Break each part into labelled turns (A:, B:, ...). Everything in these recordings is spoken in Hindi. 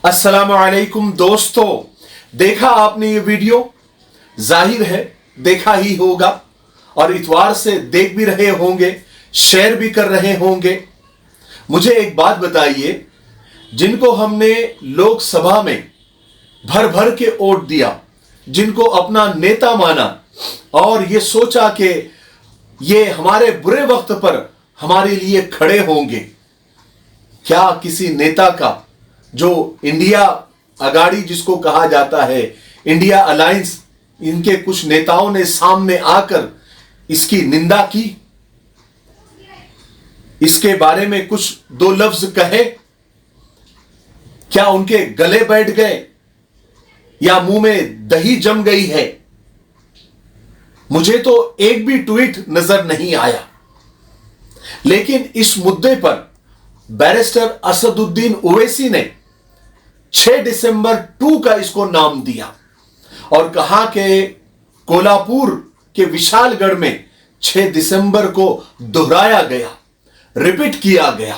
A: अस्सलाम वालेकुम दोस्तों, देखा आपने ये वीडियो? जाहिर है देखा ही होगा और इतवार से देख भी रहे होंगे, शेयर भी कर रहे होंगे। मुझे एक बात बताइए, जिनको हमने लोकसभा में भर भर के वोट दिया, जिनको अपना नेता माना और ये सोचा कि ये हमारे बुरे वक्त पर हमारे लिए खड़े होंगे, क्या किसी नेता का, जो इंडिया अगाड़ी जिसको कहा जाता है, इंडिया अलायंस, इनके कुछ नेताओं ने सामने आकर इसकी निंदा की, इसके बारे में कुछ दो लफ्ज कहे? क्या उनके गले बैठ गए या मुंह में दही जम गई है? मुझे तो एक भी ट्वीट नजर नहीं आया। लेकिन इस मुद्दे पर बैरिस्टर असदुद्दीन ओवैसी ने 6 दिसंबर 2 का इसको नाम दिया और कहा कि कोल्हापुर के विशालगढ़ में 6 दिसंबर को दोहराया गया, रिपीट किया गया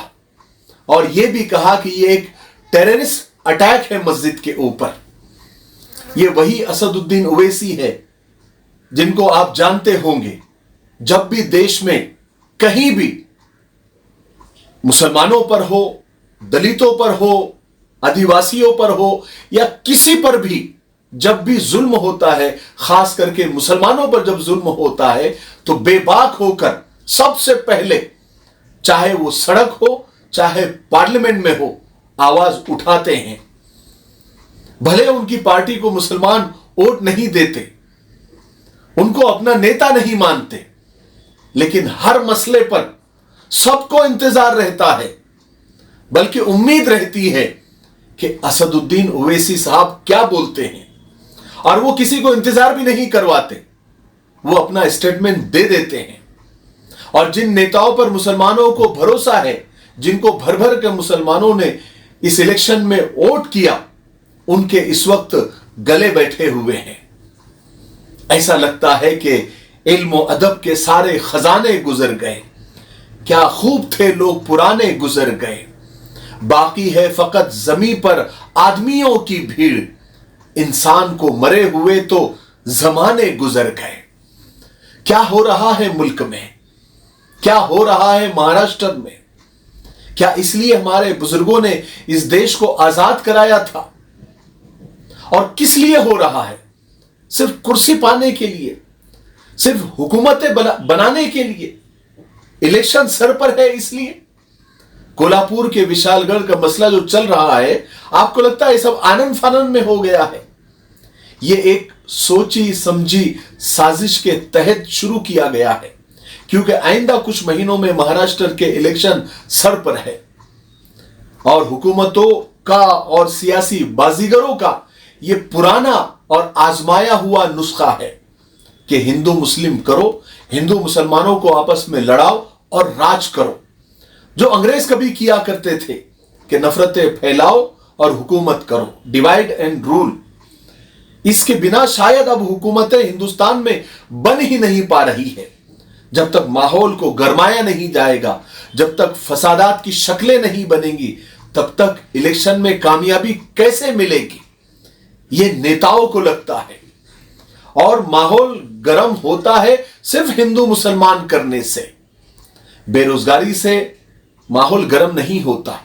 A: और यह भी कहा कि यह एक टेररिस्ट अटैक है मस्जिद के ऊपर। यह वही असदुद्दीन ओवैसी है जिनको आप जानते होंगे, जब भी देश में कहीं भी मुसलमानों पर हो, दलितों पर हो, आदिवासियों पर हो या किसी पर भी जब भी जुल्म होता है, खास करके मुसलमानों पर जब जुल्म होता है, तो बेबाक होकर सबसे पहले, चाहे वो सड़क हो चाहे पार्लियामेंट में हो, आवाज उठाते हैं। भले उनकी पार्टी को मुसलमान वोट नहीं देते, उनको अपना नेता नहीं मानते, लेकिन हर मसले पर सबको इंतजार रहता है, बल्कि उम्मीद रहती है कि असदुद्दीन ओवैसी साहब क्या बोलते हैं, और वो किसी को इंतजार भी नहीं करवाते, वो अपना स्टेटमेंट दे देते हैं। और जिन नेताओं पर मुसलमानों को भरोसा है, जिनको भर भर के मुसलमानों ने इस इलेक्शन में वोट किया, उनके इस वक्त गले बैठे हुए हैं। ऐसा लगता है कि इल्म और अदब के सारे खजाने गुजर गए, क्या खूब थे लोग पुराने गुजर गए, बाकी है फकत जमी पर आदमियों की भीड़, इंसान को मरे हुए तो जमाने गुजर गए। क्या हो रहा है मुल्क में, क्या हो रहा है महाराष्ट्र में? क्या इसलिए हमारे बुजुर्गों ने इस देश को आजाद कराया था? और किस लिए हो रहा है? सिर्फ कुर्सी पाने के लिए, सिर्फ हुकूमतें बनाने के लिए, इलेक्शन सर पर है इसलिए? कोल्हापुर के विशालगढ़ का मसला जो चल रहा है, आपको लगता है सब आनंद फानंद में हो गया है? यह एक सोची समझी साजिश के तहत शुरू किया गया है, क्योंकि आइंदा कुछ महीनों में महाराष्ट्र के इलेक्शन सर पर है और हुकूमतों का और सियासी बाजीगरों का यह पुराना और आजमाया हुआ नुस्खा है कि हिंदू मुस्लिम करो, हिंदू मुसलमानों को आपस में लड़ाओ और राज करो, जो अंग्रेज कभी किया करते थे कि नफरतें फैलाओ और हुकूमत करो, डिवाइड एंड रूल। इसके बिना शायद अब हुकूमतें हिंदुस्तान में बन ही नहीं पा रही है। जब तक माहौल को गरमाया नहीं जाएगा, जब तक फसादात की शक्लें नहीं बनेंगी, तब तक इलेक्शन में कामयाबी कैसे मिलेगी, यह नेताओं को लगता है। और माहौल गर्म होता है सिर्फ हिंदू मुसलमान करने से, बेरोजगारी से माहौल गर्म नहीं होता,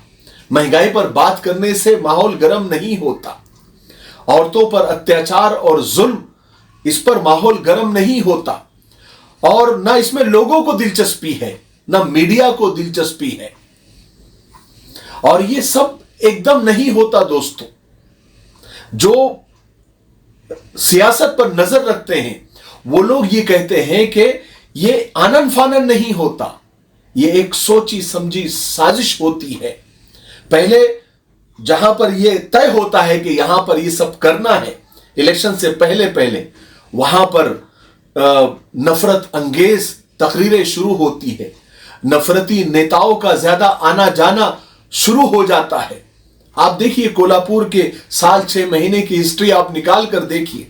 A: महंगाई पर बात करने से माहौल गर्म नहीं होता, औरतों पर अत्याचार और जुल्म, इस पर माहौल गर्म नहीं होता, और ना इसमें लोगों को दिलचस्पी है, ना मीडिया को दिलचस्पी है। और ये सब एकदम नहीं होता दोस्तों। जो सियासत पर नजर रखते हैं वो लोग ये कहते हैं कि ये आनंद फानंद नहीं होता, ये एक सोची समझी साजिश होती है। पहले जहां पर यह तय होता है कि यहां पर ये सब करना है, इलेक्शन से पहले पहले वहां पर नफरत अंगेज तकरीरें शुरू होती है, नफरती नेताओं का ज्यादा आना जाना शुरू हो जाता है। आप देखिए कोल्हापुर के साल 6 महीने की हिस्ट्री आप निकाल कर देखिए,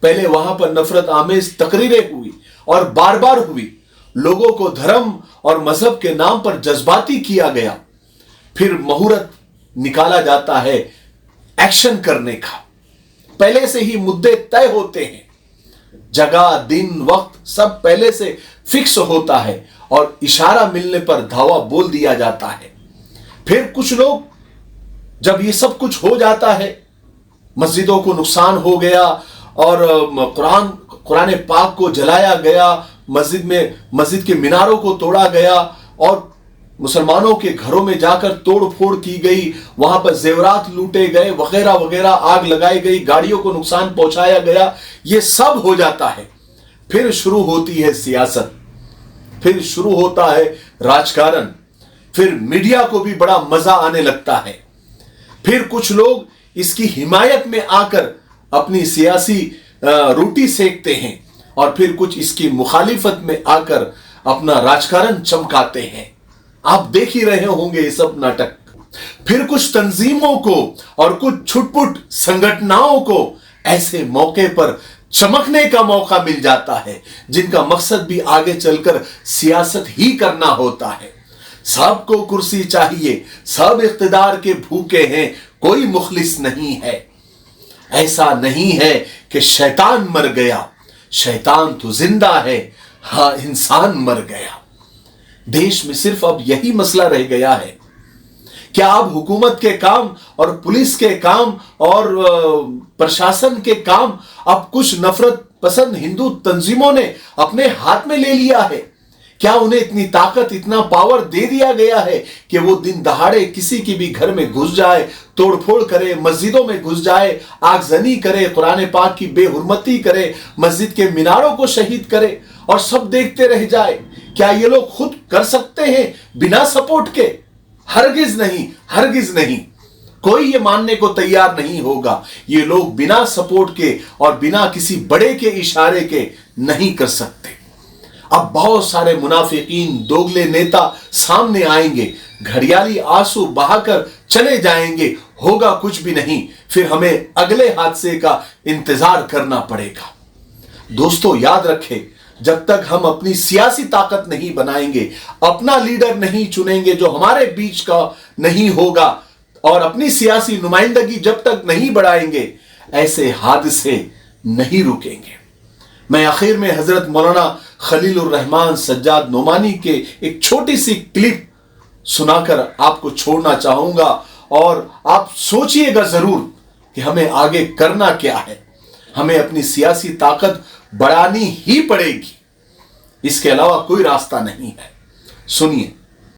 A: पहले वहां पर नफरत आमेज तकरीरें हुई और बार बार हुई, लोगों को धर्म और मजहब के नाम पर जज्बाती किया गया, फिर मुहूर्त निकाला जाता है एक्शन करने का। पहले से ही मुद्दे तय होते हैं, जगह दिन वक्त सब पहले से फिक्स होता है और इशारा मिलने पर धावा बोल दिया जाता है। फिर कुछ लोग, जब ये सब कुछ हो जाता है, मस्जिदों को नुकसान हो गया और कुरान पाक को जलाया गया, मस्जिद के मीनारों को तोड़ा गया और मुसलमानों के घरों में जाकर तोड़ फोड़ की गई, वहां पर जेवरात लूटे गए वगैरह वगैरह, आग लगाई गई, गाड़ियों को नुकसान पहुंचाया गया, ये सब हो जाता है। फिर शुरू होती है सियासत, फिर शुरू होता है राजकारण, फिर मीडिया को भी बड़ा मजा आने लगता है। फिर कुछ लोग इसकी हिमायत में आकर अपनी सियासी रोटी सेकते हैं और फिर कुछ इसकी मुखालिफत में आकर अपना राजकारण चमकाते हैं। आप देख ही रहे होंगे ये सब नाटक। फिर कुछ तंजीमों को और कुछ छुटपुट संगठनों को ऐसे मौके पर चमकने का मौका मिल जाता है, जिनका मकसद भी आगे चलकर सियासत ही करना होता है। सबको कुर्सी चाहिए, सब इख्तिदार के भूखे हैं, कोई मुखलिस नहीं है। ऐसा नहीं है कि शैतान मर गया, शैतान तो जिंदा है, हाँ इंसान मर गया। देश में सिर्फ अब यही मसला रह गया है। क्या अब हुकूमत के काम और पुलिस के काम और प्रशासन के काम अब कुछ नफरत पसंद हिंदू तंजीमों ने अपने हाथ में ले लिया है? क्या उन्हें इतनी ताकत, इतना पावर दे दिया गया है कि वो दिन दहाड़े किसी की भी घर में घुस जाए, तोड़फोड़ करे, मस्जिदों में घुस जाए, आगजनी करे, कुरान पाक की बेहुरमती करे, मस्जिद के मीनारों को शहीद करे और सब देखते रह जाए? क्या ये लोग खुद कर सकते हैं बिना सपोर्ट के? हरगिज नहीं, हरगिज नहीं। कोई ये मानने को तैयार नहीं होगा ये लोग बिना सपोर्ट के और बिना किसी बड़े के इशारे के नहीं कर सकते। अब बहुत सारे मुनाफिकीन, दोगले नेता सामने आएंगे, घड़ियाली आंसू बहाकर चले जाएंगे, होगा कुछ भी नहीं, फिर हमें अगले हादसे का इंतजार करना पड़ेगा। दोस्तों याद रखें, जब तक हम अपनी सियासी ताकत नहीं बनाएंगे, अपना लीडर नहीं चुनेंगे जो हमारे बीच का नहीं होगा और अपनी सियासी नुमाइंदगी जब तक नहीं बढ़ाएंगे, ऐसे हादसे नहीं रुकेंगे। मैं आखिर में हजरत मौलाना खलीलुर रहमान सज्जाद नोमानी के एक छोटी सी क्लिप सुनाकर आपको छोड़ना चाहूंगा और आप सोचिएगा जरूर कि हमें आगे करना क्या है। हमें अपनी सियासी ताकत बढ़ानी ही पड़ेगी, इसके अलावा कोई रास्ता नहीं है। सुनिए।